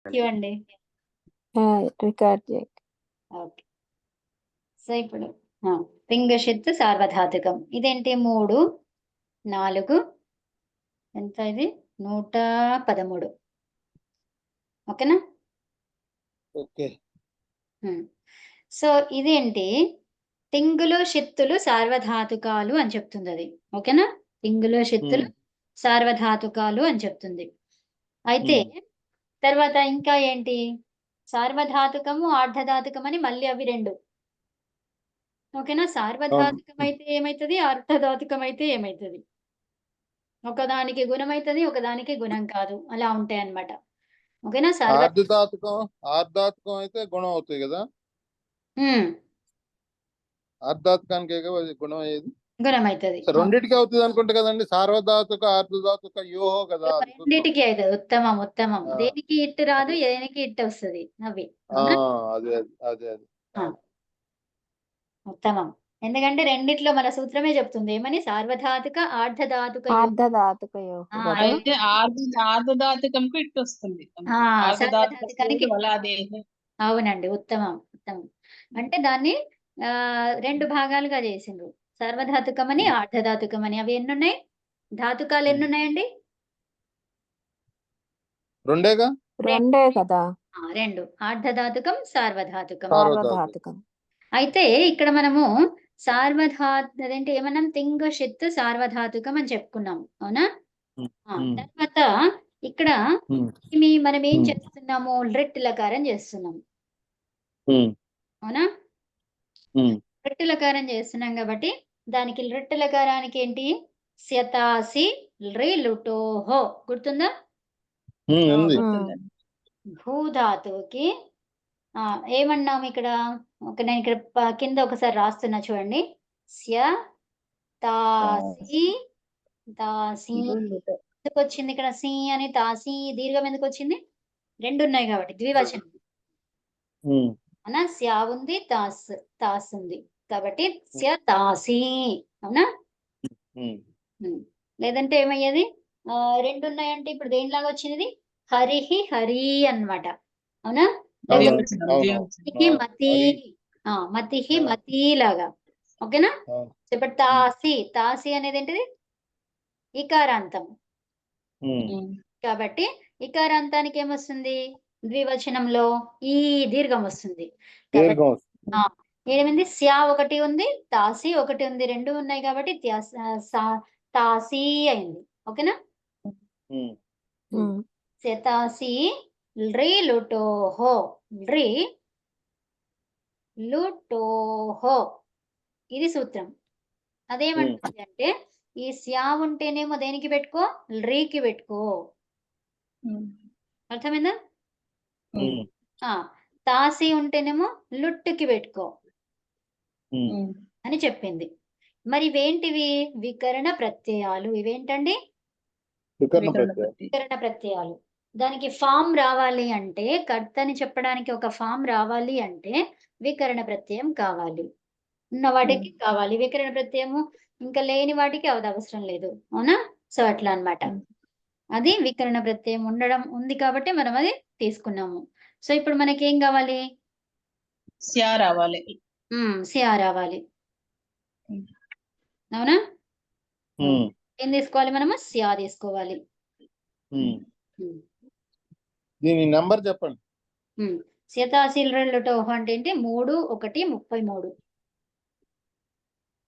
ఇవ్వండి. రికార్డ్ చేయి. Okay. So ఇప్పుడు పింగషిత్తు సార్వధాతుకం ఇదేంటి 3 4 ఎంత ఇది 113 ఓకేనా? ఓకే. సో ఇదేంటి తింగులు షిత్తులు సార్వధాతుకాలు అని చెప్తుంది అది. ఓకేనా? తింగులు షిత్తులు సార్వధాతుకాలు అని చెప్తుంది. అయితే తర్వాత ఇంకా ఏంటి సార్వధాతుకము ఆర్ధధాతుకం అని మళ్ళీ అవి 2. ఓకేనా? సార్వధాతుకం అయితే ఏమైతది అర్ధధాతుకం అయితే ఏమైతది ఒకదానికి గుణమైతది ఒకదానికి గుణం కాదు అలా ఉంటాయి అన్నమాట. ఓకేనా? ఆర్ధాతుకం అయితే గుణం అవుతాయి కదా. ఆర్ధాతుకానికి గుణం అయ్యేది గుణం అవుతుంది రెండింటికి అవుతుంది అనుకుంటా కదండి. సార్వధాతుక ఆర్ధధాతుక యోహో కదా. రెండింటికి అవుతుంది. ఉత్తమం ఉత్తమం. దేనికి ఇట్టు రాదు దేనికి ఇట్టు వస్తుంది అవి. అదే అదే అదే ఉత్తమం. ఎందుకంటే రెండిట్లో మన సూత్రమే చెప్తుంది ఏమని సార్వధాతుక ఆర్ధధాతుక అయితే ఆర్ధధాతుకంకు ఇట్టు వస్తుంది. అవునండి ఉత్తమం ఉత్తమం. అంటే దాన్ని 2 భాగాలుగా చేసిండ్రు. సార్వధాతుకం అని ఆర్ధధాతుకం అని. అవి ఎన్ని ఉన్నాయి ధాతుకాలు ఎన్ని ఉన్నాయండి? రెండే కదా. 2 ఆర్ధధాతుకం సార్వధాతుకం. అయితే ఇక్కడ మనము అదేంటి ఏమన్నాం తింగషిత్తు సార్వధాతుకం అని చెప్పుకున్నాం అవునా? తర్వాత ఇక్కడ మనం ఏం చేస్తున్నాము లకారం చేస్తున్నాము అవునా? లకారం చేస్తున్నాం కాబట్టి దానికి లకారానికి ఏంటి శతాసి లుటోహో గుర్తుందా? భూధాతువుకి ఏమన్నాము ఇక్కడ నేను ఇక్కడ కింద ఒకసారి రాస్తున్నా చూడండి. ఎందుకు వచ్చింది ఇక్కడ సి అని తాసి దీర్ఘం ఎందుకు వచ్చింది? 2 ఉన్నాయి కాబట్టి ద్వివచనం అవునా? స్యా ఉంది తాస్ ఉంది కాబట్టి తాసి అవునా? లేదంటే ఏమయ్యేది 2 ఉన్నాయంటే ఇప్పుడు దేనిలాగా వచ్చింది హరి అన్నమాట అవునా? మతిహి మతి లాగా ఓకేనా? ఇప్పుడు తాసి అనేది ఏంటిది ఇకారాంతం కాబట్టి ఇకారాంతానికి ఏమొస్తుంది ద్వివచనంలో ఈ దీర్ఘం వస్తుంది. ఏమైంది స్యా ఒకటి ఉంది తాసి ఒకటి ఉంది 2 ఉన్నాయి కాబట్టి తాసి అయింది. ఓకేనా? శతాసి లుటోహో లుటోహో ఇది సూత్రం. అదేమంటుంది అంటే ఈ స్యా ఉంటేనేమో దేనికి పెట్టుకో రీకి పెట్టుకో. అర్థమైందా? తాసి ఉంటేనేమో లుట్టుకి పెట్టుకో అని చెప్పింది. మరి ఇవేంటివి వికరణ ప్రత్యయాలు. ఇవేంటండి వికరణ ప్రత్యయాలు. దానికి ఫామ్ రావాలి అంటే కర్తని చెప్పడానికి ఒక ఫామ్ రావాలి అంటే వికరణ ప్రత్యయం కావాలి. ఉన్న వాటికి కావాలి వికరణ ప్రత్యయము ఇంకా లేని వాటికి అది అవసరం లేదు అవునా? సో అట్లా అన్నమాట. అది వికరణ ప్రత్యయం ఉంది కాబట్టి మనం అది తీసుకున్నాము. సో ఇప్పుడు మనకి ఏం కావాలి స్యా రావాలి. అవునా? ఏం తీసుకోవాలి మనము స్యా తీసుకోవాలి. దీని నంబర్ చెప్పండి. శతాశీల్ లుటోహ అంటే ఏంటి 3 1 33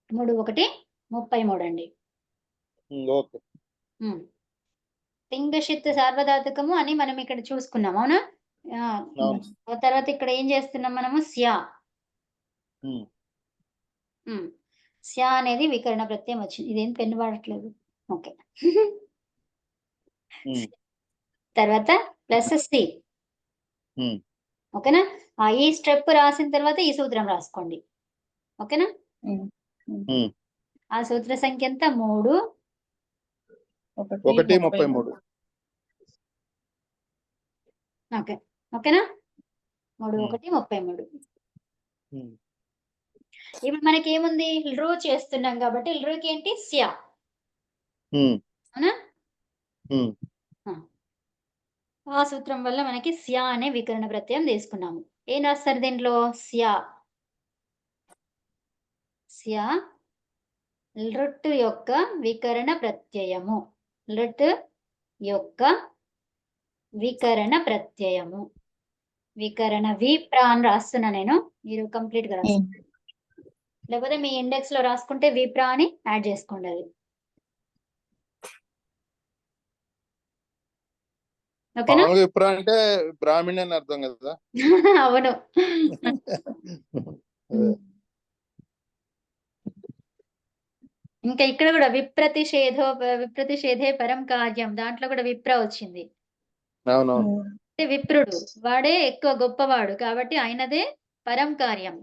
3 1 33 అండి. తింగషిత్ సార్వధాతుకము అని మనం ఇక్కడ చూసుకున్నాం అవునా? తర్వాత ఇక్కడ ఏం చేస్తున్నాం మనము స్యా అనేది వికరణ ప్రత్యయం వచ్చింది. ఇదేం పెన్ను వాడట్లేదు. ఓకే. తర్వాత ప్లస్ సి ఓకేనా? ఈ స్టెప్ రాసిన తర్వాత ఈ సూత్రం రాసుకోండి ఓకేనా? ఆ సూత్ర సంఖ్య ఎంత 3 1 33. ఓకే ఓకేనా? 3 1 33. ఇప్పుడు మనకి ఏముంది ల్రూ చేస్తున్నాం కాబట్టి ల్రూకి ఏంటి స్యా అవునా? ఆ సూత్రం వల్ల మనకి స్య అనే వికరణ ప్రత్యయం తీసుకున్నాము. ఏం రాస్తారు దీంట్లో? స్య. స్య లృట్ యొక్క వికరణ ప్రత్యయము. లృట్ యొక్క వికరణ ప్రత్యయము. వికరణ విప్ర అని రాస్తున్నా నేను. మీరు కంప్లీట్ గా రాసుకోండి. లేకపోతే మీ ఇండెక్స్ లో రాసుకుంటే విప్ర అని యాడ్ చేసుకోండి అది. ఓకేనా? మామూలుగా విప్ర అంటే బ్రాహ్మణి అని అర్థం కదా. అవును. ఇంకా ఇక్కడ కూడా విప్రతిషేధే పరం కార్యం, దాంట్లో కూడా విప్ర వచ్చింది. అవునవును. అంటే విప్రుడు వాడే ఎక్కువ గొప్పవాడు కాబట్టి ఆయనదే పరం కార్యం.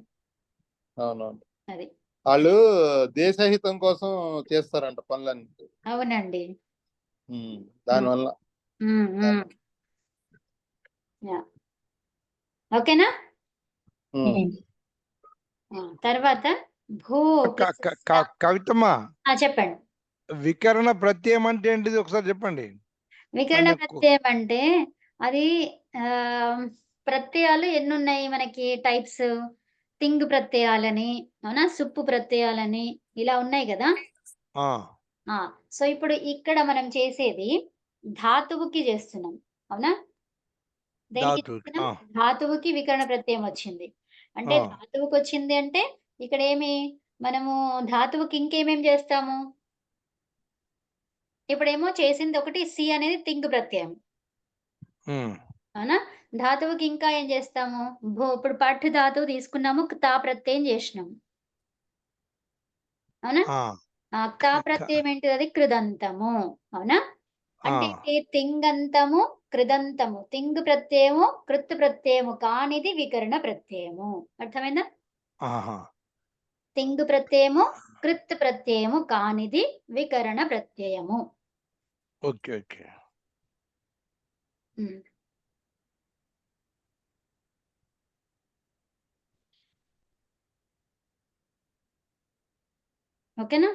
అవునవును. అది వాళ్ళు దేశహితం కోసం చేస్తారంట పనులన్నీ. అవునండి. దానివల్ల ఓకేనా? తర్వాత భూ కవితమ్మ, చెప్పండి. వికరణ ప్రత్యయం అంటే ఏంటిది ఒకసారి చెప్పండి. వికరణ ప్రత్యయం అంటే అది ప్రత్యయాలు ఎన్ని ఉన్నాయి మనకి టైప్స్? తింగ్ ప్రత్యయాలని, అవునా, సుప్పు ప్రత్యయాలని ఇలా ఉన్నాయి కదా. సో ఇప్పుడు ఇక్కడ మనం చేసేది ధాతువుకి చేస్తున్నాం, అవునా? ధాతువుకి వికరణ ప్రత్యయం వచ్చింది అంటే ధాతువుకి వచ్చింది అంటే ఇక్కడ ఏమి మనము ధాతువుకి ఇంకేమేం చేస్తాము? ఇప్పుడేమో చేసింది ఒకటి సి అనేది తింగ్ ప్రత్యయం, అవునా? ధాతువుకి ఇంకా ఏం చేస్తాము? ఇప్పుడు పఠ్ ధాతువు తీసుకున్నాము, తా ప్రత్యయం చేసినాము, అవునా? తా ప్రత్యయం ఏంటిది? అది కృదంతము, అవునా? అంటే తింగంతము కృదంతము, తింగ్ ప్రత్యయము కృత్ ప్రత్యయము కానిది వికరణ ప్రత్యయము. అర్థమైందా? తింగ్ ప్రత్యయము కృత్ ప్రత్యయము కానిది వికరణ ప్రత్యయము. Okay okay. ఓకేనా?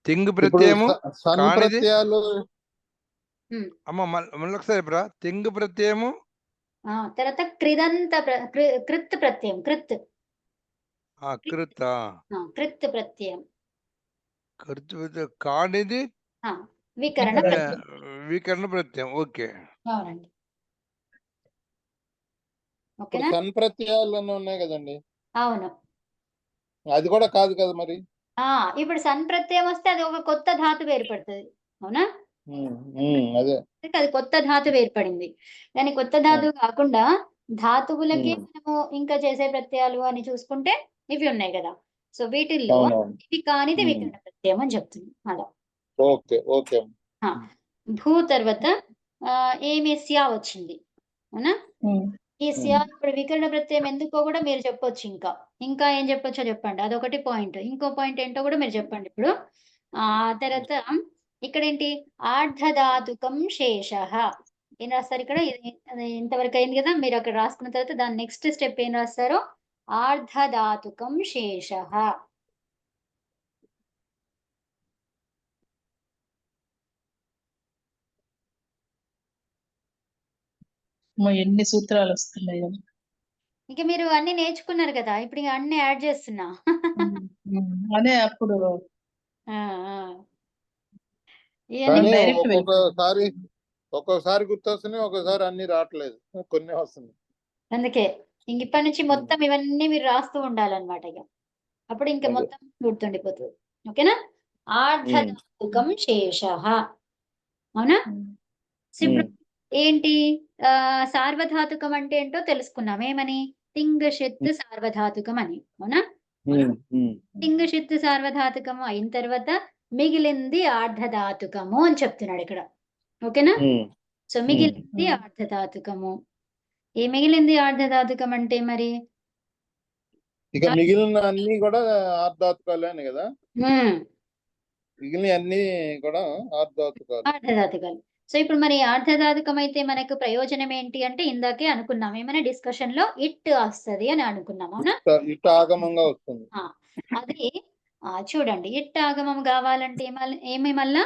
తింగ్ ప్రత్యయము ప్రత్యయాలు అమ్మ మళ్ళీ ఒకసారి బ్రా. తింగ్ ప్రత్యయము తర్వాత కృత్ ప్రత్యయం, కృత్ కృత్ ప్రత్యయం కానిది వికరణ ప్రత్యయం. వికరణ ప్రత్యయం. ఓకే. అవునండి. ఓకేనా? సన్ ప్రత్యయాలు ఉన్నాయి కదండి. అవును. అది కూడా కాదు కదా మరి. ఇప్పుడు సన్ ప్రత్యయం వస్తే అది ఒక కొత్త ధాతువు ఏర్పడుతుంది, అవునా? అదే అది కొత్త ధాతువు ఏర్పడింది. కానీ కొత్త ధాతువు కాకుండా ధాతువులకి మనము ఇంకా చేసే ప్రత్యయాలు అని చూసుకుంటే ఇవి ఉన్నాయి కదా. సో వీటిల్లో ఇవి కానిది వికరణ ప్రత్యయం అని చెప్తుంది అలా. Okay okay. భూ తర్వాత ఏమి స్యా వచ్చింది, అవునా? ఈ స్యా ఇప్పుడు వికరణ ప్రత్యయం ఎందుకో కూడా మీరు చెప్పొచ్చు. ఇంకా ఏం చెప్పొచ్చో చెప్పండి. అదొకటి పాయింట్. ఇంకో పాయింట్ ఏంటో కూడా మీరు చెప్పండి ఇప్పుడు. తర్వాత ఇక్కడ ఏంటి? ఆర్ధధాతుకం శేషః. ఏం రాస్తారు ఇక్కడ? ఇంతవరకు అయింది కదా. మీరు అక్కడ రాసుకున్న తర్వాత దాని నెక్స్ట్ స్టెప్ ఏం రాస్తారు? ఆర్ధధాతుకం శేషః. ఎన్ని సూత్రాలు వస్తున్నాయి. ఇక మీరు అన్ని నేర్చుకున్నారు కదా, ఇప్పుడు ఇక అన్ని యాడ్ చేస్తున్నా. అదే అప్పుడు ఒక్కొక్కసారి గుర్తొస్తున్నాయి, ఒక్కొక్కసారి అన్ని రావట్లేదు, కొన్ని వస్తున్నాయి. అందుకే ఇప్పటి నుంచి మొత్తం ఇవన్నీ మీరు రాస్తూ ఉండాలన్నమాట. ఇక అప్పుడు ఇంకా మొత్తం గుర్తుండిపోతుంది. ఓకేనా? ఆర్ధధాతుకం శేషః, అవునా? ఇప్పుడు ఏంటి సార్వధాతుకం అంటే ఏంటో తెలుసుకున్నాం. ఏమని? తింగ్ షిత్ సార్వధాతుకం అని, అవునా? తింగ్ షిత్ సార్వధాతుకము అయిన తర్వాత మిగిలింది ఆర్ధధాతుకము అని చెప్తున్నాడు ఇక్కడ. ఓకేనా? సో మిగిలింది ఆర్ధధాతుకము. ఏ మిగిలింది ఆర్ధధాతుకం అంటే మరి ఇక మిగిలిన అన్ని కూడా ఆర్ధాతుకాలే కదా. మిగిలిన అన్ని కూడా ఆర్ధధాతుకాలు. సో ఇప్పుడు మరి ఆర్ధధాతుకం అయితే మనకు ప్రయోజనం ఏంటి అంటే ఇందాకే అనుకున్నాం, ఏమైనా డిస్కషన్ లో ఇట్ వస్తుంది అని అనుకున్నాం, అవునా? ఇట్ ఆగమంగా వస్తుంది. అది చూడండి, ఇట్ ఆగమం కావాలంటే ఏమి మళ్ళా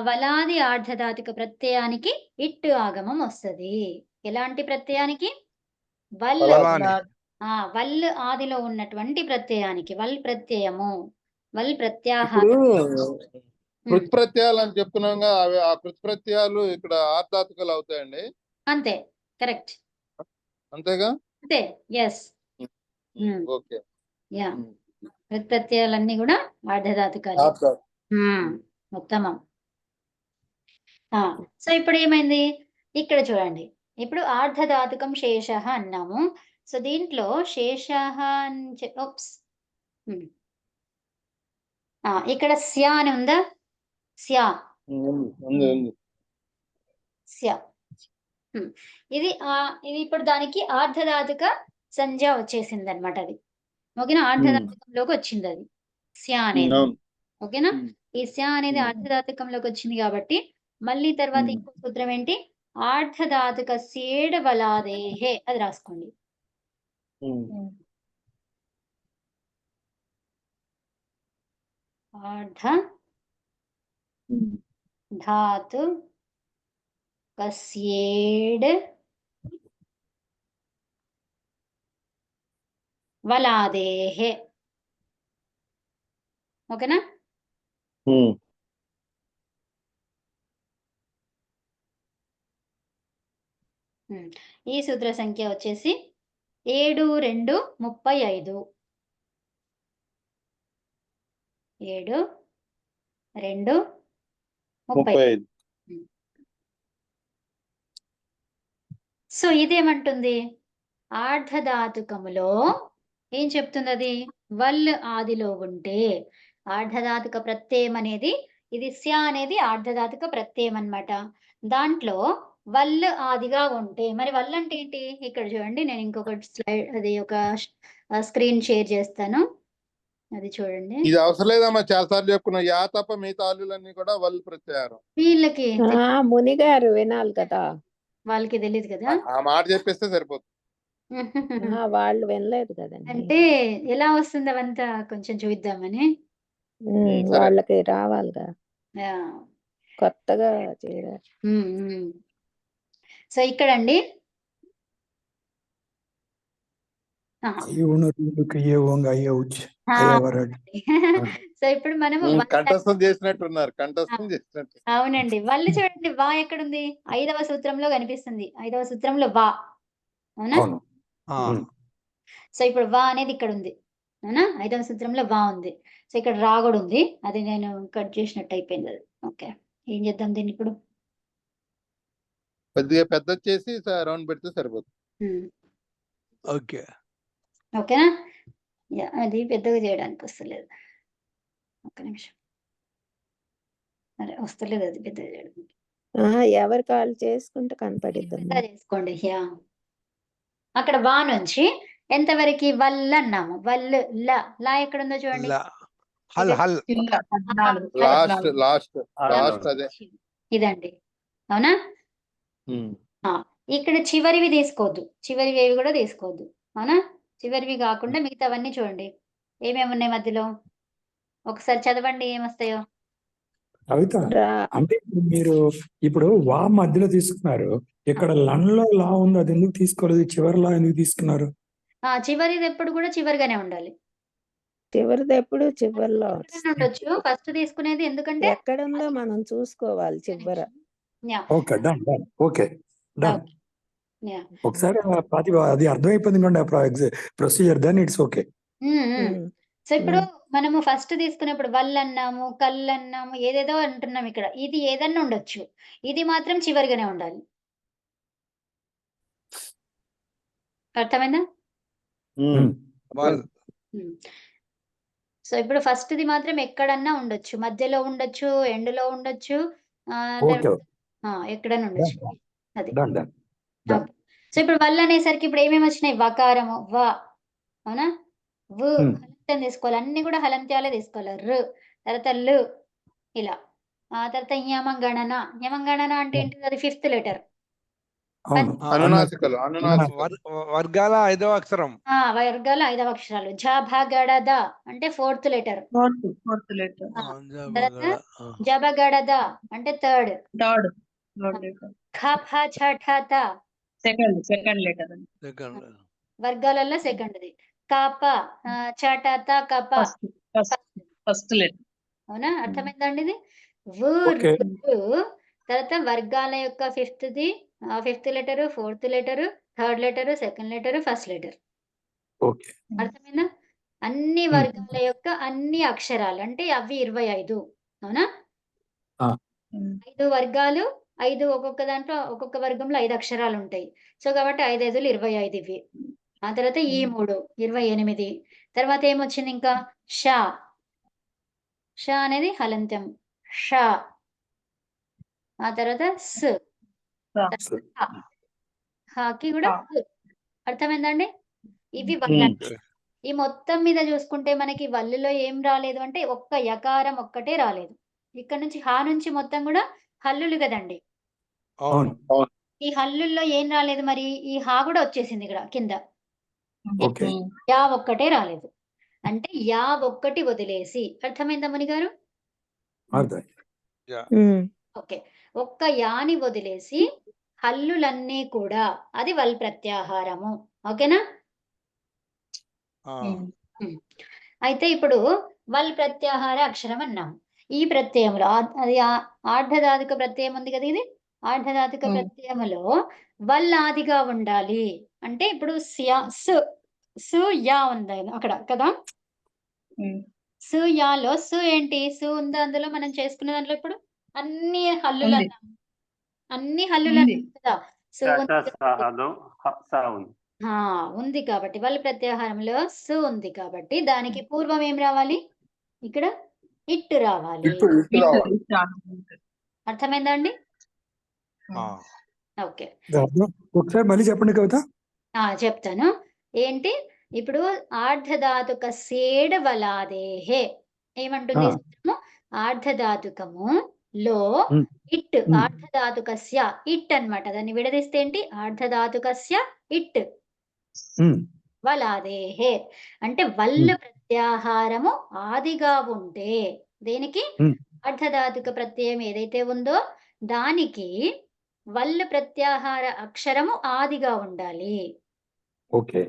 వలాది ఆర్ధధాతుక ప్రత్యయానికి ఇట్టు ఆగమం వస్తది. ఎలాంటి ప్రత్యయానికి? వల్ వలాని. వల్ ఆదిలో ఉన్నటువంటి ప్రత్యయానికి వల్ ప్రత్యయము, వల్ ప్రత్యాహారం. ఇప్పుడు కృత్ప్రత్యయాలు అని చెప్తున్నాగా, అవి ఆ కృత్ప్రత్యయాలు ఇక్కడ ఆర్ధాతుకలు అవుతాయండి. అంతే, కరెక్ట్, అంతేగా? అంతే, ఎస్. ఓకే. యా, ప్రత్యయాలన్నీ కూడా ఆర్ధధాతుకాలు. ఉత్తమం. సో ఇప్పుడు ఏమైంది ఇక్కడ చూడండి. ఇప్పుడు ఆర్ధధాతుకం శేష అన్నాము. సో దీంట్లో శేష ఇక్కడ స్యా అని ఉందా? స్యా, స్యా. ఇది ఇప్పుడు దానికి ఆర్ధధాతుక సంజ్ఞ వచ్చేసింది అనమాట. అది ఓకేనా, ఆర్ధధాతుకంలోకి వచ్చింది అది స్యా అనేది. ఓకేనా, ఈ స్యా అనేది ఆర్ధధాతుకంలోకి వచ్చింది కాబట్టి మళ్ళీ తర్వాత ఇంకో సూత్రం ఏంటి? ఆర్ధధాతుక సేడ వలాదేహే, అది రాసుకోండి. ఆర్ధ ధాతు కస్యేడ్ వలాదేహే. ఓకేనా? ఈ సూత్ర సంఖ్య వచ్చేసి 7-2-35. 7-2-35. సో ఇదేమంటుంది? ఆర్ధధాతుకములో ఏం చెప్తుంది అది? వల్ ఆదిలో ఉంటే ఆర్ధధాతుక ప్రత్యయం అనేది, ఇది స్యా అనేది ఆర్ధధాతుక ప్రత్యయం అన్నమాట. దాంట్లో వల్ ఆదిగా ఉంటే, మరి వల్ అంటే ఏంటి? ఇక్కడ చూడండి, నేను ఇంకొకటి స్లైడ్, అది ఒక స్క్రీన్ షేర్ చేస్తాను, అది చూడండి. ఇది అవసరం లేదమ్మా, చాలా సార్లు చెప్పుకున్నా. యా తప్ప మిగతా ఆలులన్నీ కూడా వల్ ప్రత్యయారం. వీళ్ళకి ముని గారు వినాలి కదా, వాళ్ళకి తెలియదు కదా, ఆ మాట చెప్పేస్తే సరిపోతుంది. వాళ్ళు వినలేదు కదండి. అంటే ఎలా వస్తుంది అవంతా కొంచెం చూద్దామని. వాళ్ళకి రావాలిగా, కొత్తగా చేరారు. సో ఇక్కడండి సో ఇప్పుడు మనము కంఠస్థం చేసినట్టున్నారు, కంఠస్థం చేసినట్టు. అవునండి, వాళ్ళు చూడండి, వా ఎక్కడుంది? 5వ సూత్రంలో కనిపిస్తుంది. 5వ సూత్రంలో వా, అవునా? సో ఇప్పుడు వా అనేది ఇక్కడ ఉంది, అవునా? 5వ సూత్రంలో వా ఉంది. సో ఇక్కడ రా కూడా ఉంది, అది నేను కట్ చేసినట్టు అయిపోయింది అది. ఓకే, ఏం చేద్దాం దీన్ని ఇప్పుడు? కొద్దిగా పెద్ద చేసి రౌండ్ పెడితే సరిపోతుంది. ఓకే, ఓకేనా? అది పెద్దగా చేయడానికి వస్తలేదు, ఒక్క నిమిషం. అరే వస్తలేదు అది పెద్దగా చేయడానికి. ఎవరి కాళ్ళు చేసుకుంటే కనపడిద్దాం. చేసుకోండి. అక్కడ వా నుంచి ఎంతవరకు వల్ అన్నాము? వల్ లా ఎక్కడ ఉందో చూడండి. ఇదండి, అవునా? ఇక్కడ చివరివి తీసుకోవద్దు, చివరివి ఏవి కూడా తీసుకోవద్దు, అవునా? చివరివి కాకుండా మిగతావన్నీ చూడండి ఏమేమి ఉన్నాయి మధ్యలో. ఒకసారి చదవండి ఏమొస్తాయో. అంటే మీరు ఇప్పుడు వా మధ్యలో తీసుకున్నారు, ఇక్కడ లంలో లా ఉంది, అది ఎందుకు తీసుకోలేదు? చివరిలో ఎందుకు తీసుకున్నారు? చివరిది ఎప్పుడు కూడా చివరిగానే ఉండాలి. చివరిది ఎప్పుడు చివరిలో ఉండొచ్చు, ఫస్ట్ తీసుకునేది ఎందుకంటే ఎక్కడ ఉందో మనం చూసుకోవాలి. చివర okay, done done, okay done. ఒకసారి అది అర్థమైపోయింది procedure, then it's okay. So ఇప్పుడు మనము ఫస్ట్ తీసుకున్నప్పుడు వల్ అన్నాము, కల్ అన్నాము, ఏదేదో అంటున్నాం. ఇక్కడ ఇది ఏదన్నా ఉండొచ్చు, ఇది మాత్రం చివరిగానే ఉండాలి. అర్థమైందా? సో ఇప్పుడు ఫస్ట్ ది మాత్రం ఎక్కడన్నా ఉండొచ్చు, మధ్యలో ఉండొచ్చు, ఎండ్లో ఉండొచ్చు, ఎక్కడన్నా ఉండొచ్చు. అది. సో ఇప్పుడు వల్ అనేసరికి ఇప్పుడు ఏమేమి వచ్చినాయి? వకారము వా, అవునా? వు హలంత్యం తీసుకోవాలి, అన్ని కూడా హలంత్యాలే తీసుకోవాలి. రు తర్వాత లు, ఇలా. తర్వాత యమంగణన. యమంగణన అంటే ఏంటి? అది 5th లెటర్. అవును అనునాసికలు వర్గాల 5వ అక్షరం. వర్గాల 5వ అక్షరాలు. జభగడద అంటే 4th లెటర్. Fourth letter. జబగడద అంటే 3rd. Third letter. ఖఫ ఛఠత సెకండ్ లెటర్. వర్గాలలో సెకండ్ది. కప చటత కప ఫస్ట్ లెటర్. అవునా? అర్థమైందండి ఇది? వు ఓకే. రు తర్వాత వర్గాల యొక్క 5th letter, 4th letter, 3rd letter, 2nd letter, 1st letter. Okay. అర్థమైందా? అన్ని వర్గాల యొక్క అన్ని అక్షరాలు అంటే అవి 25. అవునా? 5 వర్గాలు, 5 ఒక్కొక్క దాంట్లో ఒక్కొక్క వర్గంలో 5 అక్షరాలు ఉంటాయి. సో కాబట్టి 5 5లు 25 ఇవి. ఆ తర్వాత ఈ 3 28. తర్వాత ఏమొచ్చింది ఇంకా? ష. ష అనేది హలంత్యం. ష. ఆ తర్వాత స్. హాకి కూడా అర్థమైందండి? ఇవి వల్లు. ఈ మొత్తం మీద చూసుకుంటే మనకి వల్లులో ఏం రాలేదు అంటే ఒక్క యకారం ఒక్కటే రాలేదు. ఇక్కడ నుంచి హా నుంచి మొత్తం కూడా హల్లులు కదండి. అవును. ఈ హల్లుల్లో ఏం రాలేదు మరి? ఈ హా కూడా వచ్చేసింది ఇక్కడ కింద. ఓకే. యా ఒక్కటే రాలేదు. అంటే యా ఒక్కటి వదిలేసి, అర్థమైందా ముని గారు? అర్థం. ఓకే. ఒక్క యాని వదిలేసి హల్లులన్నీ కూడా అది వల్ ప్రత్యాహారము. ఓకేనా? అయితే ఇప్పుడు వల్ ప్రత్యాహార అక్షరం అన్నాం. ఈ ప్రత్యయములో అది ఆర్ధధాతుక ప్రత్యయం ఉంది కదా ఇది. ఆర్ధధాతుక ప్రత్యయములో వల్ ఆదిగా ఉండాలి. అంటే ఇప్పుడు సు యా ఉంది అక్కడ కదా. సు యాలో సు ఏంటి? సు ఉంది అందులో మనం చేసుకున్న దాంట్లో ఇప్పుడు అన్ని హల్లులు అన్నాం. అన్ని హల్లులు అన్నాం కదా. సు ఉంది కాబట్టి వల్ ప్రత్యాహారంలో సు ఉంది కాబట్టి దానికి పూర్వం ఏం రావాలి? ఇక్కడ ఇట్ రావాలి. అర్థమైందా అండి? ఓకే. ఒకసారి మళ్ళీ చెప్పండి కవిత. చెప్తాను. ఏంటి ఇప్పుడు ఆర్ధధాతుక సేడ్ వలాదేహే ఏమంటుంది? ఆర్ధధాతుకము లో ఇట్ ఆర్ధధాతుకస్య ఇట్ అన్నమాట. దాన్ని విడదీస్తే ఏంటి? ఆర్ధధాతుకస్య ఇట్ వలాదేహే అంటే వల్లు ప్రత్యాహారము ఆదిగా ఉంటే దేనికి? అర్ధధాతుక ప్రత్యయం ఏదైతే ఉందో దానికి వల్లు ప్రత్యాహార అక్షరము ఆదిగా ఉండాలి. ఓకే.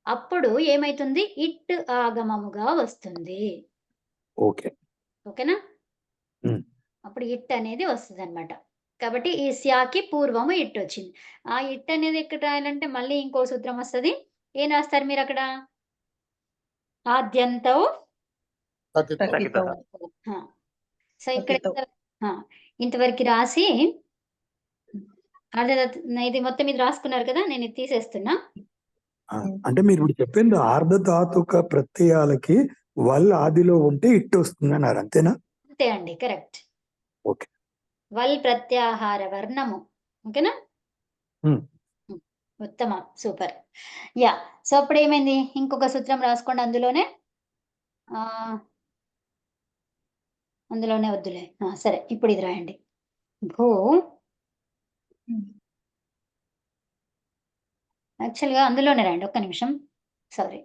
అప్పుడు ఏమైతుంది? ఇట్ ఆగమముగా వస్తుంది. ఓకే. ఓకేనా? అప్పుడు ఇట్ అనేది వస్తుంది అనమాట. కాబట్టి ఈ స్యాకి పూర్వము ఇట్ వచ్చింది. ఆ ఇట్ అనేది ఎక్కడ రాయాలంటే మళ్ళీ ఇంకో సూత్రం వస్తుంది. ఏం రాస్తారు మీరు అక్కడ? ఆద్యంతో సో ఇక్కడ ఇంతవరకు రాసి ఇది మొత్తం ఇది రాసుకున్నారు కదా. నేను ఇది తీసేస్తున్నా. అంటే మీరు ఇప్పుడు చెప్పింది ఆర్ధధాతుక ప్రత్యయాలకి వల్ ఆదిలో ఉంటే ఇట్ వస్తుంది అన్నారు, అంతేనా? అంతే అండి, కరెక్ట్. ఓకే. వల్ ప్రత్యాహార వర్ణము. ఓకేనా? ఉత్తమ, సూపర్. యా. సో అప్పుడు ఏమైంది? ఇంకొక సూత్రం రాసుకోండి అందులోనే వద్దులే. సరే ఇప్పుడు ఇది రాయండి. భూ యాక్చువల్గా అందులోనే రాయండి. ఒక్క నిమిషం, సారీ.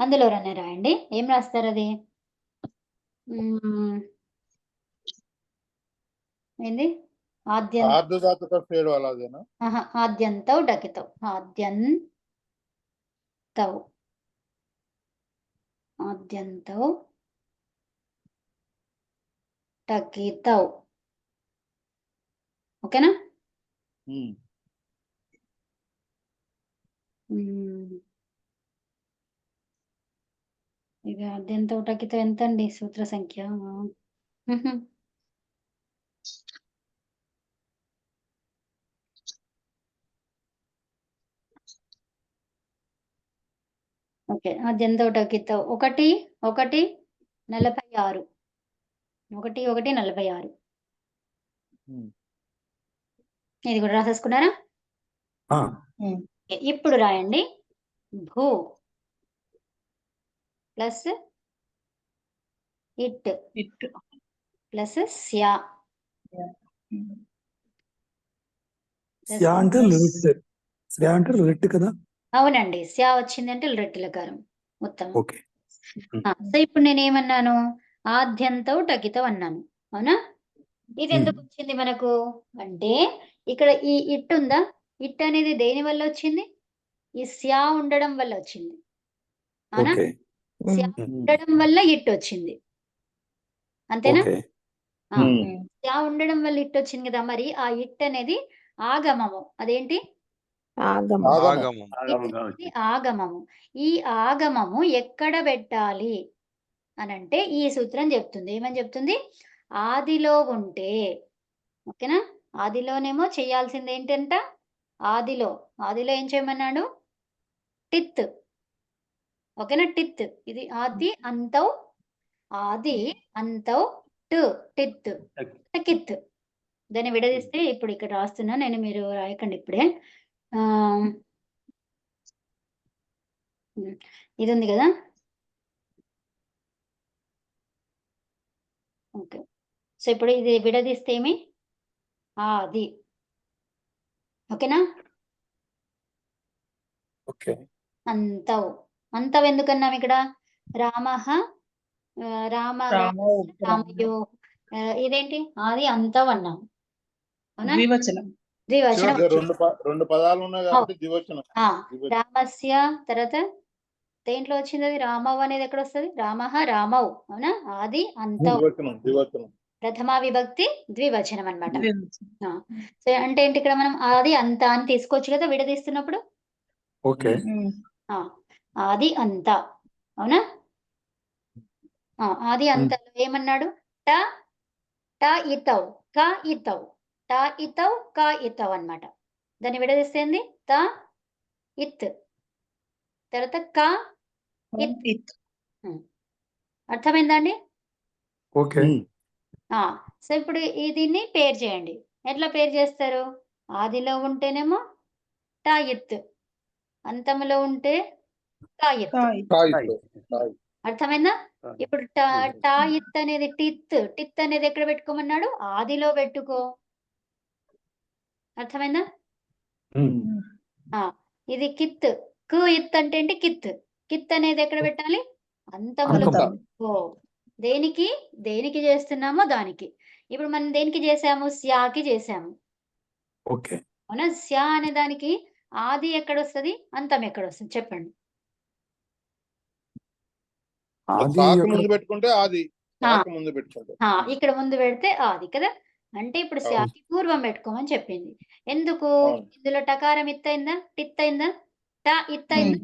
అందులోనే రాయండి. ఏం రాస్తారు అది? ఏంది? ఆర్ధధాతుక సేడ్ వలాదేనా? ఆద్యంతౌ డకితౌ. ఆద్యంతౌ టకితౌ. ఓకేనా? ఇక ఆద్యంతౌ టకితౌ ఎంత అండి సూత్ర సంఖ్య? ఓకే. ఆద్యంతౌ టకితౌ 1 1 46. 1 1 46. ఇది కూడా రాసేసుకున్నారా? ఇప్పుడు రాయండి. భూ ప్లస్ ఇట్ ప్లస్ స్యా శ్యా అంటే లిట్. శ్యా అంటే లిట్ కదా. అవునండి, స్యా వచ్చింది అంటే రెట్టిలకారం. ఉత్తమం. ఓకే. సో ఇప్పుడు నేను ఏమన్నాను, ఆద్యంతవు టకితవు అన్నాను, అవునా? ఇది ఎందుకు వచ్చింది మనకు అంటే, ఇక్కడ ఈ ఇట్ ఉందా, ఇట్ అనేది దేని వల్ల వచ్చింది, ఈ స్యా ఉండడం వల్ల వచ్చింది, అవునా? ఓకే. స్యా ఉండడం వల్ల ఇట్ వచ్చింది, అంతేనా? ఓకే. స్యా ఉండడం వల్ల ఇట్ వచ్చింది కదా, మరి ఆ ఇట్ అనేది ఆగమము. అదేంటి? ఆగమం. ఆగమం. ఇది ఆగమము. ఈ ఆగమము ఎక్కడ పెట్టాలి అనంటే ఈ సూత్రం చెప్తుంది. ఏమని చెప్తుంది? ఆదిలో ఉంటే, ఓకేనా? ఆదిలోనేమో చేయాల్సింది ఏంటంట, ఆదిలో ఏం చేయమన్నాడు, టిత్, ఓకేనా? టిత్. ఇది ఆది అంతౌ, ఆది అంతౌ టు టిత్ కిత్. దాన్ని విడదీస్తే ఇప్పుడు ఇక్కడ రాస్తున్నా నేను, మీరు రాయకండి ఇప్పుడే. ఇది ఉంది కదా, ఓకే. సో ఇప్పుడు ఇది విడదీస్తే ఏమి, ఆది, ఓకేనా? ఓకే. అంతవ్. అంతవ్ ఎందుకన్నాం ఇక్కడ, రామః రామయో, ఇదేంటి, ఆది అంతవ్ అన్నాం, అవునా? ద్వివచనం. ద్వివచనం. అదే రెండు పదాలు ఉన్నాయి కాబట్టి ద్వివచనం. రామస్య తర్వాత దేంట్లో వచ్చింది అది, రామవ్ అనేది ఎక్కడ వస్తుంది, రామః రామౌ, అవునా? ఆది అంతవ్, ద్వివచనం. ప్రథమా విభక్తి ద్వివచనం అన్నమాట. ద్వివచనం. సో అంటే ఏంటి, ఇక్కడ మనం ఆది అంత అని తీసుకోవచ్చు కదా విడదీస్తున్నప్పుడు. ఓకే. ఆది అంత, అవునా? ఆది అంతలో ఏమన్నాడు, ట ట ఇతవ్ క ఇతవ్, ట ఇతవ్ క ఇతవ్ అన్నమాట. దాన్ని విడదీస్తే ఏంది, త ఇత్, తర్వాత క ఇత్. అర్థమైందా అండి? ఓకే. సో ఇప్పుడు దీన్ని పేరు చేయండి. ఎట్లా పేరు చేస్తారు, ఆదిలో ఉంటేనేమో ట ఇత్, అంతములో ఉంటే క ఇత్. అర్థమైందా? ఇప్పుడు టా ఇత్ అనేది టిత్ అనేది ఎక్కడ పెట్టుకోమన్నాడు, ఆదిలో పెట్టుకో. అర్థమైందా? ఇది కిత్, కు ఇత్ అంటే ఏంటి, కిత్ అనేది ఎక్కడ పెట్టాలి, అంతములో పెట్టుకో. దేనికి చేస్తున్నామో దానికి. ఇప్పుడు మనం దేనికి చేసాము, స్యాకి చేసాము, ఓకే. అవునా? స్యా అనే దానికి ఆది ఎక్కడొస్తుంది, అంతం ఎక్కడొస్తుంది చెప్పండి. ముందు పెట్టుకుంటే ఆది, ముందు పెట్టుకుంటే ఇక్కడ ముందు పెడితే ఆది కదా. అంటే ఇప్పుడు స్యాకి పూర్వం పెట్టుకోమని చెప్పింది. ఎందుకు, ఇందులో టకారం ఇత్ అయిందా, టిత్ అయిందా, ట ఇత్ అయిందా,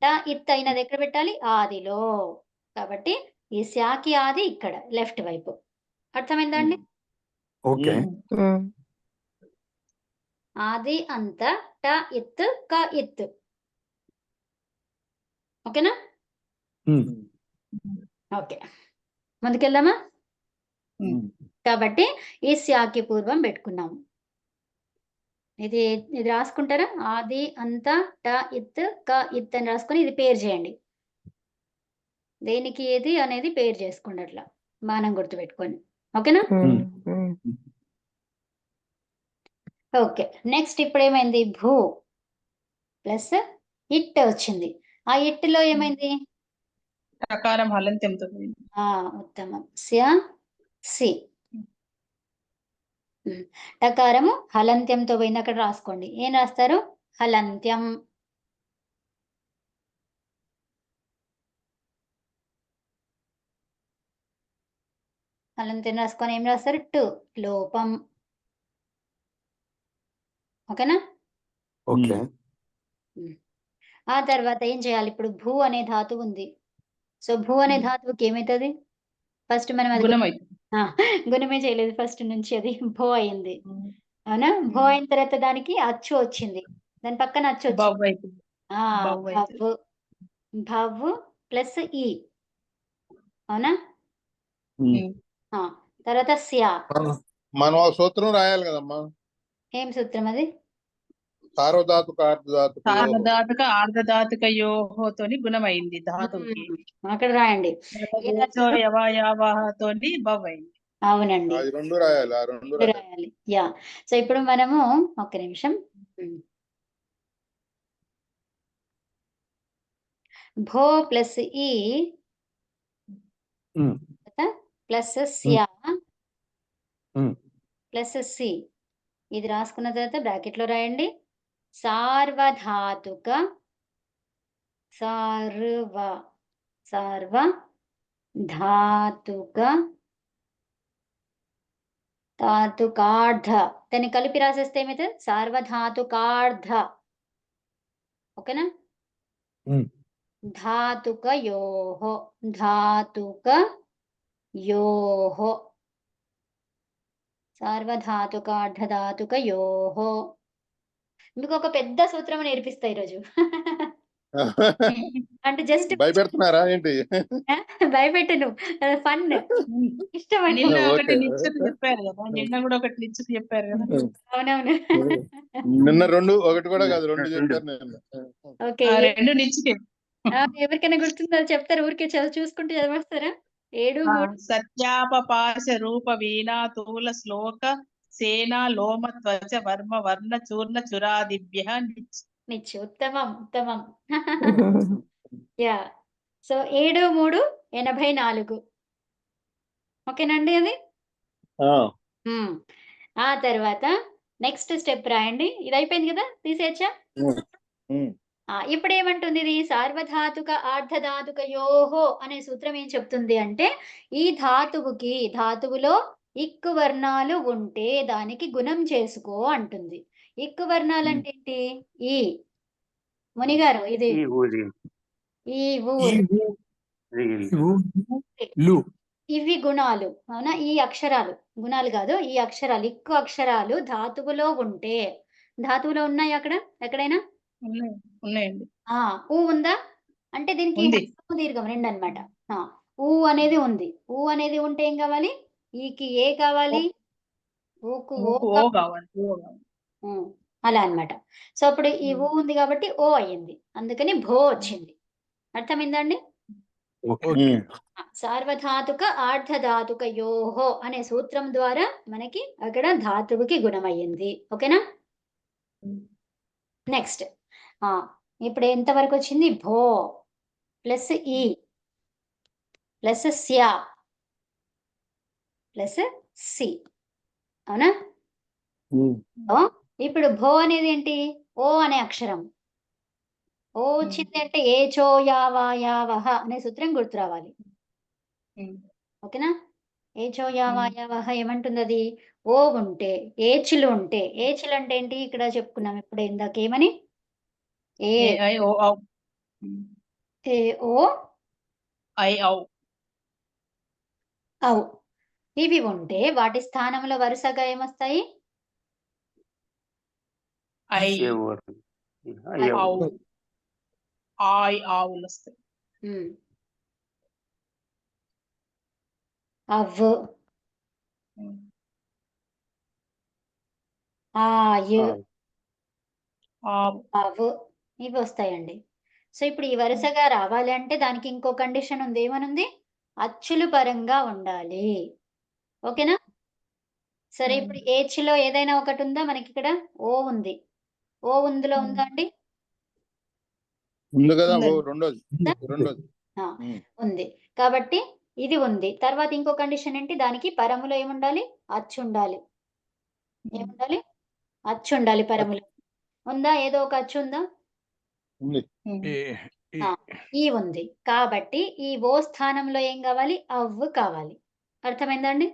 ట ఇత్ అయినది ఎక్కడ పెట్టాలి, ఆదిలో. కాబట్టి ఈ స్యాకి ఆది ఇక్కడ లెఫ్ట్ వైపు. అర్థమైందా అండి? ఓకే. ఆది అంత ట ఇత్ క ఇత్, ఓకేనా? ఓకే, ముందుకెళ్దామా? కాబట్టి ఈ స్యాకి పూర్వం పెట్టుకున్నాము. ఇది రాసుకుంటారా, ఆది అంత ట ఇత్ క ఇత్ అని రాసుకొని ఇది పేరు చేయండి. దేనికి ఏది అనేది పేరు చేసుకోండి, అట్లా బాణం గుర్తు పెట్టుకొని, ఓకేనా? ఓకే, నెక్స్ట్ ఇప్పుడు ఏమైంది, భూ ప్లస్ ఇట్ వచ్చింది. ఆ ఇట్లో ఏమైంది, టకారం హలంత్యంతో. ఉత్తమం. స్య సి, టకారము హలంత్యంతో పోయింది, అక్కడ రాసుకోండి. ఏం రాస్తారు, హలంత్యం. హలంత్యం రాసుకొని ఏం రాస్తారు, టు లోపం, ఓకేనా? ఓకే. ఆ తర్వాత ఏం చేయాలి, ఇప్పుడు భూ అనే ధాతువు ఉంది. సో భూ అనే ధాతువుకి ఏమవుతుంది, ఫస్ట్ మనం అది గుణమే చేయలేదు, ఫస్ట్ నుంచి అది భో అయింది, అవునా? భో అయిన తర్వాత దానికి అచ్చు వచ్చింది, దాని పక్కన అచ్చు వచ్చింది, భవ్ ప్లస్ ఈ, అవునా? తర్వాత స్యా. మనం ఆ సూత్రం రాయాలి కదమ్మా. ఏం సూత్రం అది, సార్వధాతుక ఆర్ధధాతుకయోతోని గుణమైంది ధాతువుకి. అక్కడ రాయండి. యవాయావాహతోని భవ్ అయింది. అవునండి, అది రెండు రాయాలి, ఆ రెండు రెండు రాయాలి. రాయాలి. యా. సో ఇప్పుడు మనము ఒక్క నిమిషం. భో ప్లస్ ఈ ఉమ్, ప్లస్ స్యా ఉమ్, ప్లస్ సి. ఇది రాసుకున్న తర్వాత బ్రాకెట్ లో రాయండి. సార్వధాతుక సార్వధాతుక ధాతుకార్థ. దాన్ని కలిపి రాసేస్తే ఏమైతుంది? సార్వధాతుకార్థ. ఓకేనా? ఉమ్. ధాతుకయోః ధాతుకయోః సార్వధాతుకార్థధాతుకయోః. మీకు ఒక పెద్ద సూత్రం నేర్పిస్తా ఈరోజు. అంటే జస్ట్ భయపెడుతున్నారా ఏంటి? భయపెట్టను, ఫన్, ఇష్టం నిన్న అండి. ఒకటి ఓకే. నిశ్చిత చెప్పారు కదా, నిన్న కూడా ఒకటి నిశ్చిత చెప్పారు కదా. అవునవును. నిన్న రెండు, ఒకటి కూడా కాదు, రెండు చెప్పారు నిన్న. ఓకే. ఆ రెండు నిశ్చితే. ఎవరికైనా గుర్తుందో చెప్తారు, ఊరికే చూసుకుంటూ చదివేస్తారా? 7, 3 సత్యాపపాశ రూప వీణా తూల శ్లోక సేనా లోమ త్వచ వర్మ వర్ణ చూర్ణ చురాదిభ్య నిచ్చు. ఉత్తమం, ఉత్తమం. యా. సో 7, 3 84. ఓకేనండి అది. ఆ, ఆ తర్వాత నెక్స్ట్ స్టెప్ రాయండి. ఇది అయిపోయింది కదా, తీసేయచ్చా? ఉమ్, ఇప్పుడు ఏమంటుంది ఇది? సార్వధాతుక ఆర్ధధాతుకయోహో అనే సూత్రం ఏం చెప్తుంది అంటే, ఈ ధాతువులో ఇక్కు వర్ణాలు ఉంటే దానికి గుణం చేసుకో అంటుంది. ఇక్కు వర్ణాలు అంటే ఏంటి? ఈ మునిగారు ఇది ఈ ఊరి ఈ ఊ ఈ ఊ, లు. ఇవి గుణాలు. అవునా? ఈ అక్షరాలు గుణాలు కాదు, ఈ అక్షరాలు, ఇక్కు అక్షరాలు ధాతువులో ఉంటే, ధాతువులో ఉన్నాయి అక్కడ ఎక్కడైనా? ఉన్నాయండి. ఊ ఉందా? అంటే దీనికి ఉంది. హ్రస్వము దీర్ఘం రెండు అన్నమాట. ఊ అనేది ఉంది. ఊ అనేది ఉంటే ఏం కావాలి? ఈకి ఏ కావాలి, ఊకు ఓ ఊకు ఓ కావాలి. కావాలి. ఓ కావాలి. అలా అన్నమాట. సో అప్పుడు ఈ ఊ ఉంది కాబట్టి ఓ అయ్యింది, అందుకని భో వచ్చింది. అర్థమైందండి? ఓకే. ఉమ్. సార్వధాతుక ఆర్ధధాతుకయోహో అనే సూత్రం ద్వారా మనకి అక్కడ ధాతువుకి గుణమయ్యింది. ఓకేనా? నెక్స్ట్ ఇప్పుడు ఎంతవరకు వచ్చింది? భో ప్లస్ ఈ ప్లస్ స్యా ప్లస్ సి. అవునా? ఇప్పుడు భో అనేది ఏంటి? ఓ అనే అక్షరం. ఓ వచ్చింది అంటే ఏ చో యావాయావహ అనే సూత్రం గుర్తు రావాలి. ఓకేనా? ఏ చో యావాయావహ ఏమంటుంది అది? ఓ ఉంటే, ఏచులు ఉంటే, ఏచులు అంటే ఏంటి? ఇక్కడ చెప్పుకున్నాం ఇప్పుడు ఇందాక ఏమని? ఏ ఐ ఓ ఔ. ఏ ఓ ఐ ఔ. ఔ. ఇవి ఉంటే వాటి స్థానంలో వరుసగా ఏమొస్తాయి? ఐ ఏ ఊరు ఔ. ఆయ్ ఆవులు వస్తాయి. అవ్వు, ఆయు, ఆవు. అవ్వు, ఇవి వస్తాయండి. సో ఇప్పుడు ఈ వరుసగా రావాలి అంటే దానికి ఇంకో కండిషన్ ఉంది. ఏమనుంది? అచ్చులు పరంగా ఉండాలి. ఓకేనా? సరే, ఇప్పుడు ఏచ్లో ఏదైనా ఒకటి ఉందా మనకి? ఇక్కడ ఓ ఉంది. ఓ ఉందిలో ఉందా అండి? ఉంది కదా, ఉందండి. రెండోది. ఉంది. కాబట్టి ఇది ఉంది. తర్వాత ఇంకో కండిషన్ ఏంటి? దానికి పరములో ఏముండాలి? అచ్చు ఉండాలి. ఏముండాలి? అచ్చు ఉండాలి పరములో. ఉందా? ఏదో ఒక అచ్చు ఉందా? ఉంది. ఈ ఉంది. కాబట్టి ఈ ఓ స్థానంలో ఏం కావాలి? అవ్వు కావాలి. అర్థమైందండి?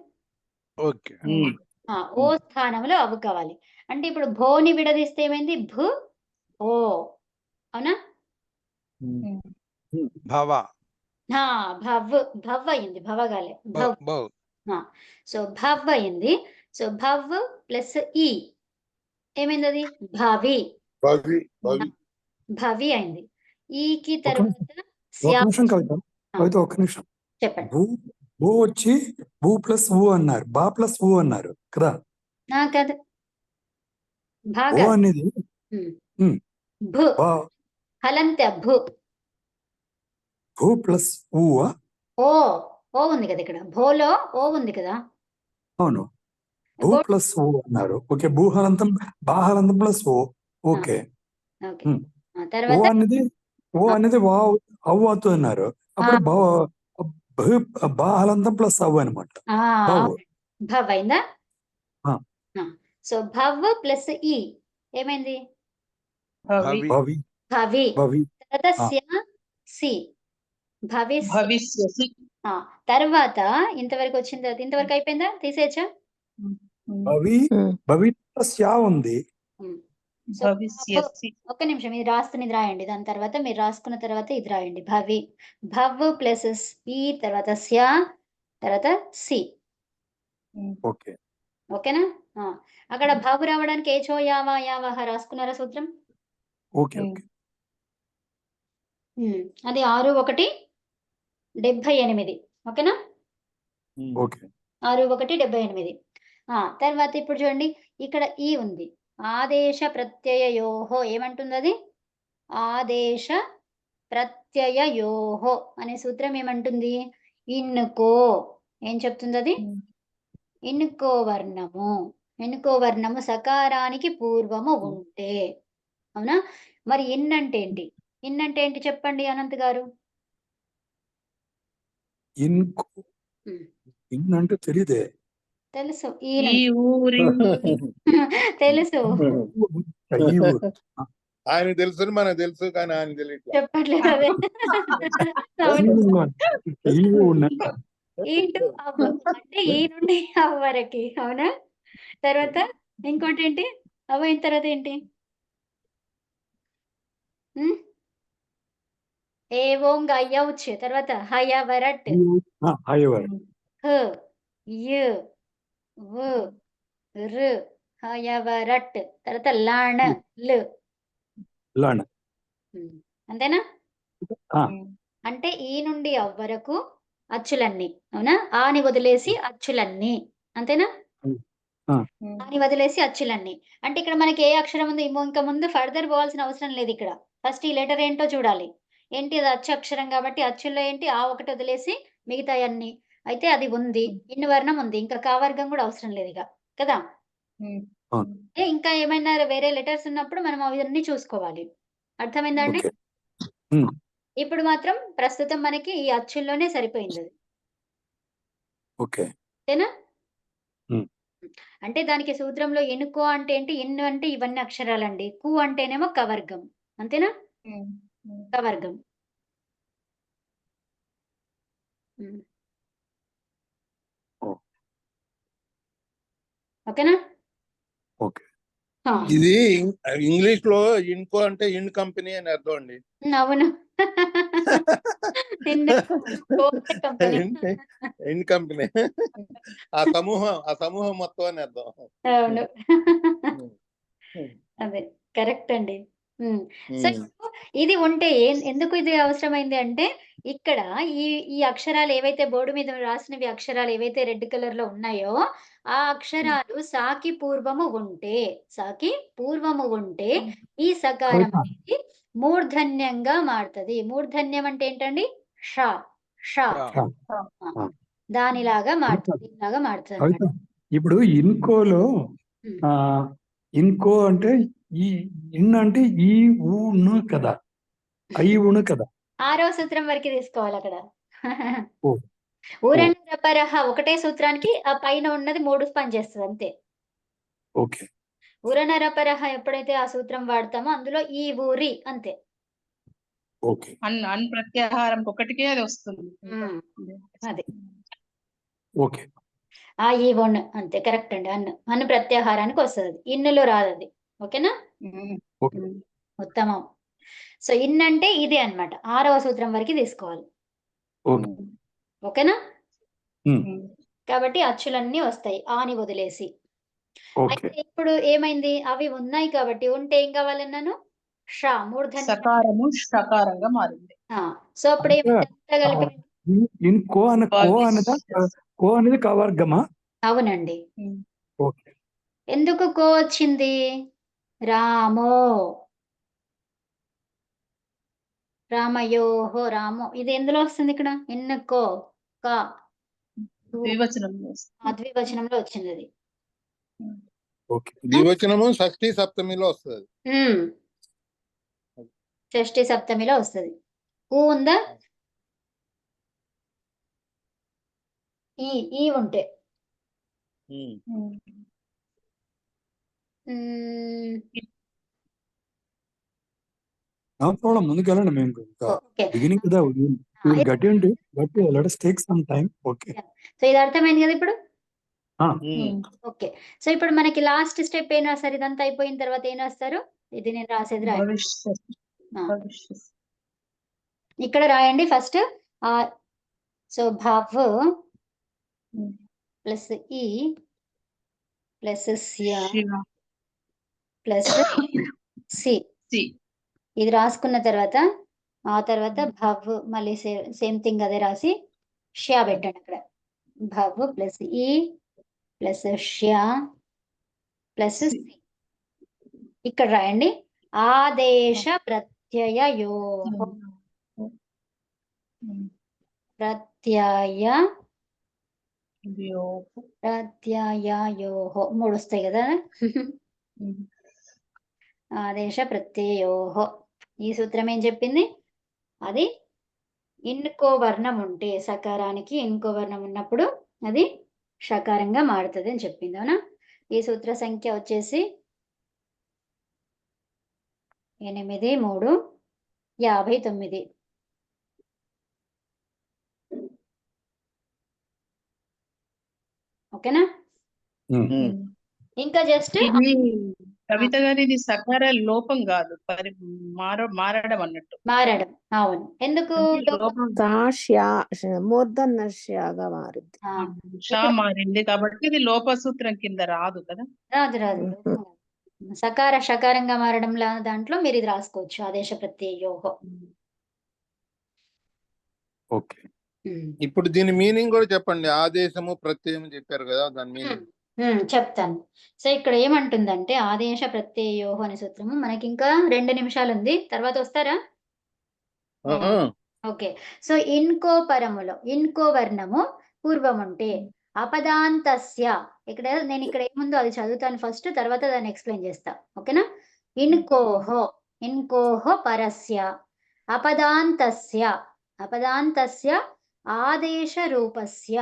ఓకే. ఓ స్థానంలో అవ్వు కావాలి. అంటే ఇప్పుడు భోని విడదీస్తే ఏమైంది? భు ఓ. అవునా? భవ భవ్ అయింది. భవగాలే భవ్. బౌ సో భవ్ అయింది. సో భవ్ ప్లస్ ఈ ఏమైంది? అది భవి. భవి, భవి. భవి అయింది. ఈకి తర్వాత ఒక నిమిషం కవిత, ఒక్క నిమిషం. చెప్పండి. భూ వచ్చి భూ ప్లస్ ఊ అన్నారు, బా ప్లస్ ఊ అన్నారు కదా. కాదు, భూ బాగా అనేది భు బా, హలంత భు. భూ ప్లస్ ఊ. ఓ ఉంది కదా ఇక్కడ. భోలో ఓ ఉంది కదా. అవును భూ బోర్డు ప్లస్ ఓ అన్నారు. ఓకే భూహలంతం బాహలంతం ప్లస్ ఓ. ఓకే ఓకే ఉమ్. ఓ తర్వాత అనేది వావ్ అవ్వు అవుతుంది అన్నారు. అప్పుడు బాహలంతం ప్లస్ అవ్వు అనమాట. భవ్ భవ్ అయిందా? ఆ. సో భవ్ ప్లస్ ఈ ఏమైంది? భవి భవి భవి. భవి తర్వాత ఆ. స్య సి భవిష్య. భవిష్యసి. తర్వాత ఇంతవరకు వచ్చిన తర్వాత ఇంతవరకు అయిపోయిందా? తీసేయచ్చా? భవి భవి ప్లస్ యా ఉంది. సో భవిష్యసి. ఒక్క నిమిషం ఇది రాస్తున్నది రాయండి. దాని తర్వాత మీరు రాసుకున్న తర్వాత ఇది రాయండి. భవి భవ్ ప్లస్ ఈ తర్వాత స్య తర్వాత సి. ఓకే ఓకేనా? అక్కడ భవ్ రావడానికి ఏచో యావా యావహ రాసుకున్నారా సూత్రం? ఓకే ఓకే అది 6 1 78. ఓకేనా? ఓకే 6 1 78. తర్వాత ఇప్పుడు చూడండి ఇక్కడ ఈ ఉంది. ఆదేశ ప్రత్యయయోహో ఏమంటుంది అది? ఆదేశ ప్రత్యయయోహో అనే సూత్రం ఏమంటుంది? ఇన్నుకో ఏం చెప్తుంది అది? ఇన్నుకో వర్ణము. ఎన్నుకో వర్ణము సకారానికి పూర్వము ఉంటే. అవునా? మరి ఇన్ అంటే ఏంటి? ఇన్ అంటే ఏంటి చెప్పండి అనంత్ గారు? ఇన్ అంటే తెలియదే. తెలుసు ఈ ఊరి తెలుసు ఆయన తెలుసు మనకు తెలుసు కానీ ఆయన తెలియట్లేదు. చెప్పట్లేదు అదే. ఈ టు అవ్ అంటే ఈ నుండి అవ్ వరకి. అవునా? తర్వాత ఇంకోటి ఏంటి? అవ్ అయిన తర్వాత ఏంటి? ఏవోంగ్ అయ్యవచ్చు. తర్వాత హయవరట్ హ యు వు రు హయవరట్. తర్వాత లాణ లు. అంతేనా? అంటే ఈ నుండి అవ్ వరకు అచ్చులన్నీ. అవునా? ఆని వదిలేసి అచ్చులన్నీ. అంతేనా? ఆని వదిలేసి అచ్చులన్నీ. అంటే ఇక్కడ మనకి ఏ అక్షరం ఉంది? ఇంకా ముందు ఫర్దర్ పోవాల్సిన అవసరం లేదు ఇక్కడ. ఫస్ట్ ఈ లెటర్ ఏంటో చూడాలి. ఏంటి అది అచ్చు అక్షరం కాబట్టి అచ్చుల్లో ఏంటి ఆ ఒకటి వదిలేసి మిగతాయన్నీ. అయితే అది ఉంది. ఇన్ని వర్ణం ఉంది. ఇంకా కా వర్గం కూడా అవసరం లేదు ఇక. కదా? ఇంకా ఏమైనా వేరే లెటర్స్ ఉన్నప్పుడు మనం అవన్నీ చూసుకోవాలి. అర్థమైందా అండి? ఇప్పుడు మాత్రం ప్రస్తుతం మనకి ఈ అచ్చుల్లోనే సరిపోయింది అది. ఓకే అంతేనా? అంటే దానికి సూత్రంలో ఎనుకో అంటే ఏంటి? ఎన్ను అంటే ఇవన్నీ అక్షరాలండి. కు అంటేనేమో కవర్గం. అంతేనా? కవర్గం. ఓకేనా? ఓకే ఇది ఇంగ్లీష్ లో ఇన్కో అంటే ఇన్ కంపెనీ అని అర్థం అండి. అవును. ఇన్ కంపెనీ ఆ సమూహం మొత్తం అని అర్థం. అవును. అదే కరెక్ట్ అండి. సో ఇది ఉంటే ఎందుకు ఇది అవసరమైంది అంటే ఇక్కడ ఈ అక్షరాలు ఏవైతే బోర్డు మీద రాసినవి అక్షరాలు ఏవైతే రెడ్ కలర్ లో ఉన్నాయో ఆ అక్షరాలు సాకి పూర్వము ఉంటే ఈ సకారం అనేది మూర్ధన్యంగా మారుతుంది. మూర్ధన్యం అంటే ఏంటండి? ష ష దానిలాగా మారుతుంది. ఇలాగా మారుతుంది. ఇప్పుడు ఇన్కోలో ఇన్కో అంటే ఈ ఇన్ అంటే ఈ ఊను కదా, ఐ ఊను కదా. 6వ సూత్రం వరకు తీసుకోవాలి అక్కడ. ఓ. ఊరనరపరహ ఒకటే సూత్రానికి ఆ పైన ఉన్నది 3 పనిచేస్తుంది అంతే. ఓకే ఊరనరపరహ ఎప్పుడైతే ఆ సూత్రం వాడతామో అందులో ఈ ఊరి అంతే. ఓకే అన్ ప్రత్యాహారం ఒకటికే అది వస్తుంది. అది ఓకే ఈ వన్ అంతే కరెక్ట్ అండి. అన్ను ప్రత్యాహారానికి వస్తుంది. ఇన్నులో రాదు అది. ఓకేనా? ఉత్తమం. సో ఇన్ అంటే ఇదే అన్నమాట. 6వ సూత్రం వరకు తీసుకోవాలి. ఓకేనా? కాబట్టి అచ్చులన్నీ వస్తాయి ఆని వదిలేసి. అయితే ఇప్పుడు ఏమైంది? అవి ఉన్నాయి కాబట్టి ఉంటే ఏం కావాలన్నాను? ష మూర్ధన్యం. సకారము షకారంగా మారింది. సో అప్పుడు ఏమైంది? కో అనేది కవర్గమా? అవునండి. ఓకే ఎందుకు కో వచ్చింది? రామయోహో రామో ఇది ఎందులో వస్తుంది ఇక్కడ? ఎన్నుకో కా ద్వివచనంలో వస్తుంది. ద్వివచనంలో వచ్చింది అది. ఓకే. ద్వివచనము షష్ఠి సప్తమిలో వస్తుంది. షష్ఠి సప్తమిలో వస్తుంది. ఊ ఉందా? ఈ ఉంటే నో ప్రాబ్లం, ముందుకెళ్ళండి. మేము ఇంకా ఓకే. బిగినింగ్ కదా, గట్టి అండి, గట్టి, let us take some time. Okay. So ఇది అర్థమైంది కదా ఇప్పుడు? ఆ, ఓకే. సో ఇప్పుడు మనకి లాస్ట్ స్టెప్ ఏం రాస్తారు? ఇదంతా అయిపోయిన తర్వాత ఏం రాస్తారు? ఇది నేను రాసేది రాయండి. భవిష్యత్. భవిష్యత్. ఇక్కడ రాయండి ఫస్ట్. సో భవ్ ప్లస్ ఈ ప్లస్ స్య శివ. ప్లస్ సి. సి. ఇది రాసుకున్న తర్వాత ఆ తర్వాత భవ్ మళ్ళీ సేమ్ థింగ్ అదే రాసి ష్యా పెట్టండి అక్కడ. భవ్ ప్లస్ ఈ ప్లస్ ష్యా ప్లస్ సి. ఇక్కడ రాయండి ఆదేశ ప్రత్యయయో. ప్రత్యయయోః 3 వస్తాయి కదా. ఆదేశ ప్రత్యయోః. ఈ సూత్రం ఏం చెప్పింది? అది ఇన్కో వర్ణం ఉంటే, సకారానికి ఇన్కో వర్ణం ఉన్నప్పుడు అది షకారంగా మారుతుంది అని చెప్పింది. అవునా? ఈ సూత్ర సంఖ్య వచ్చేసి 8, 3, 59. ఓకేనా? ఇంకా జస్ట్ ఇది కవిత గారి ఇది సకార లోపం కాదు, మారడం అన్నట్టు. మారడం. అవును. ఎందుకు లోపం? మూర్ధన్యగా మారుద్ది. షా మారింది కాబట్టి ఇది లోప సూత్రం కింద రాదు కదా. రాదు. సకార షకారంగా మారడం దాంట్లో మీరు ఇది రాసుకోవచ్చు, ఆదేశ ప్రత్యయోః. ఓకే. ఇప్పుడు దీని మీనింగ్ కూడా చెప్పండి. ఆదేశము ప్రత్యయం చెప్పారు కదా, దాని మీనింగ్ చెప్తాను. సో ఇక్కడ ఏమంటుందంటే ఆదేశ ప్రత్యయోః అనే సూత్రము మనకి ఇంకా 2 నిమిషాలు ఉంది, తర్వాత వస్తారా? ఓకే. సో ఇన్కో పరములో ఇన్కో వర్ణము పూర్వం ఉంటే అపదాంతస్య, ఇక్కడ నేను ఇక్కడ ఏముందో అది చదువుతాను ఫస్ట్, తర్వాత దాన్ని ఎక్స్ప్లెయిన్ చేస్తా. ఓకేనా? ఇన్కోహో పరస్య అపదాంతస్య ఆదేశ రూపస్య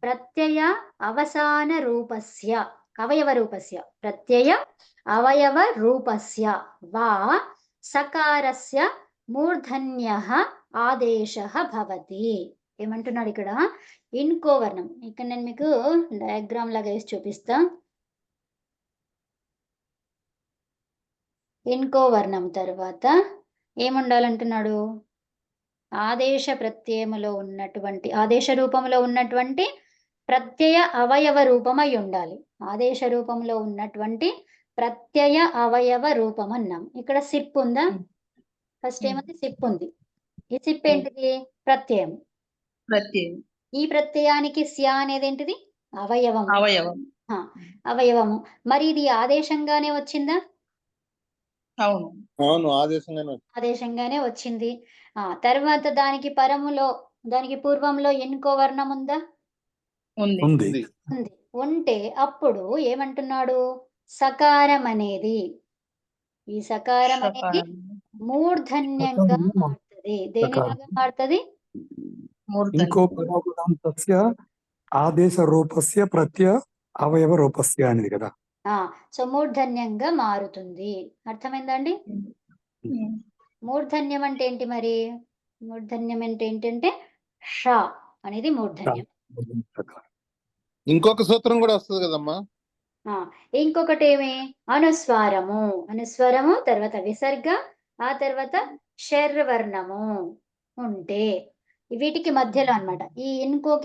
ప్రత్యయ అవసాన రూపస్య ప్రత్యయ అవయవ రూపస్య వా సకారస్య మూర్ధన్యః ఆదేశః భవతి. ఏమంటున్నాడు ఇక్కడ? ఇన్కో వర్ణం. ఇక్కడ నేను మీకు డయాగ్రామ్ లాగా వేసి చూపిస్తా. ఇన్కో వర్ణం తర్వాత ఏముండాలంటున్నాడు? ఆదేశ ప్రత్యయములో ఉన్నటువంటి ఆదేశ రూపంలో ఉన్నటువంటి ప్రత్యయ అవయవ రూపమై ఉండాలి. ఆదేశ రూపంలో ఉన్నటువంటి ప్రత్యయ అవయవ రూపం అన్నాం. ఇక్కడ సిప్ ఉందా? ఫస్ట్ ఏముంది? సిప్ ఉంది. ఈ సిప్ ఏంటిది? ప్రత్యయం. ఈ ప్రత్యయానికి స్య అనేది ఏంటిది? అవయవము. మరి ఇది ఆదేశంగానే వచ్చిందా? అవును, ఆదేశంగానే వచ్చింది. తర్వాత దానికి పరములో, దానికి పూర్వంలో ఎన్కో వర్ణం ఉందా? ఉంది. ఉంటే అప్పుడు ఏమంటున్నాడు? సకారం అనేది, ఈ సకారం అనేది మూర్ధన్యంగా మారుతుంది. దేనిలాగా మారుతుంది? ఇంకో పదార్థస్య ఆదేశ రూపస్య ప్రత్యయ అవయవ రూపస్య అనేది కదా. సో మూర్ధన్యంగా మారుతుంది. అర్థమైందండి? మూర్ధన్యం అంటే ఏంటి మరి? మూర్ధన్యం అంటే ఏంటంటే ష అనేది మూర్ధన్యం. ఇంకొక సూత్రం కూడా వస్తుంది కదమ్మా. ఇంకొకటి ఏమి? అనుస్వారము తర్వాత విసర్గ, ఆ తర్వాత శర్వర్ణము ఉంటే, వీటికి మధ్యలో అన్నమాట. ఈ ఇన్కోకి